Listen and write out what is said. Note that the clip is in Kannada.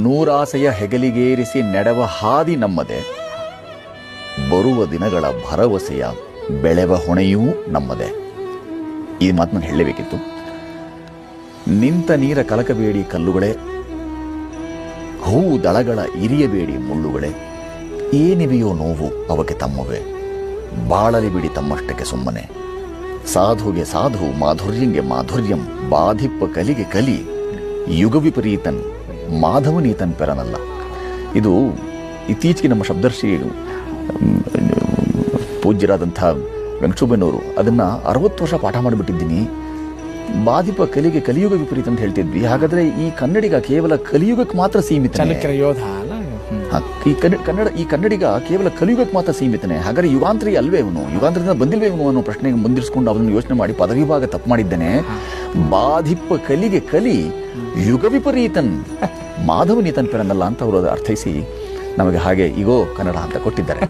ನೂರಾಸೆಯ ಹೆಗಲಿಗೇರಿಸಿ ನೆಡವ ಹಾದಿ ನಮ್ಮದೇ, ಬರುವ ದಿನಗಳ ಭರವಸೆಯ ಬೆಳೆವ ಹೊಣೆಯೂ ನಮ್ಮದೇ. ಈ ಮಾತನ್ನು ಹೇಳಲೇಬೇಕಿತ್ತು. ನಿಂತ ನೀರ ಕಲಕಬೇಡಿ ಕಲ್ಲುಗಳೇ, ಹೂವು ದಳಗಳ ಇರಿಯಬೇಡಿ ಮುಳ್ಳುಗಳೇ, ಏನಿವೆಯೋ ನೋವು ಅವಕ್ಕೆ ತಮ್ಮವೇ, ಬಾಳಲಿ ಬಿಡಿ ತಮ್ಮಷ್ಟಕ್ಕೆ ಸುಮ್ಮನೆ. ಸಾಧುಗೆ ಸಾಧು, ಮಾಧುರ್ಯಂಗೆ ಮಾಧುರ್ಯಂ, ಬಾಧಿಪ್ಪ ಕಲಿಗೆ ಕಲಿ, ಯುಗ ವಿಪರೀತನ್ ಮಾಧವನೀತನ್ ಪೆರನಲ್ಲ. ಇದು ಇತ್ತೀಚೆಗೆ ನಮ್ಮ ಶಬ್ದರ್ಷಿ ಪೂಜ್ಯರಾದಂಥ ವೆಂಕಟಸುಬ್ಬಯ್ಯನವರು ಅದನ್ನು 60 ವರ್ಷ ಪಾಠ ಮಾಡಿಬಿಟ್ಟಿದ್ದೀನಿ. ಬಾಧಿಪ ಕಲಿಗೆ ಕಲಿಯುಗ ವಿಪರೀತ ಅಂತ ಹೇಳ್ತಿದ್ವಿ. ಹಾಗಾದ್ರೆ ಈ ಕನ್ನಡಿಗ ಕೇವಲ ಕಲಿಯುಗಕ್ಕೆ ಮಾತ್ರ ಸೀಮಿತ, ಈ ಕನ್ನಡಿಗ ಕೇವಲ ಕಲಿಯುಗಕ್ಕೆ ಮಾತ್ರ ಸೀಮಿತನೇ. ಹಾಗಾದ್ರೆ ಯುಗಾಂತರಿ ಅಲ್ವೇ ಇವನು, ಯುಗಾಂತರದಿಂದ ಬಂದಿಲ್ವೇ ಇವನು ಅನ್ನೋ ಪ್ರಶ್ನೆಗೆ ಮುಂದಿರಿಸಿಕೊಂಡು ಅದನ್ನು ಯೋಚನೆ ಮಾಡಿ ಪದವಿ ಭಾಗ ತಪ್ಪು ಮಾಡಿದ್ದೇನೆ. ಬಾಧಿಪ್ಪ ಕಲಿಗೆ ಕಲಿ, ಯುಗ ವಿಪರೀತನ್ ಮಾಧವನೀತನ್ ಪೆರನಲ್ಲ ಅಂತ ಅವರು ಅರ್ಥೈಸಿ ನಮಗೆ ಹಾಗೆ ಈಗೋ ಕನ್ನಡ ಅಂತ ಕೊಟ್ಟಿದ್ದಾರೆ.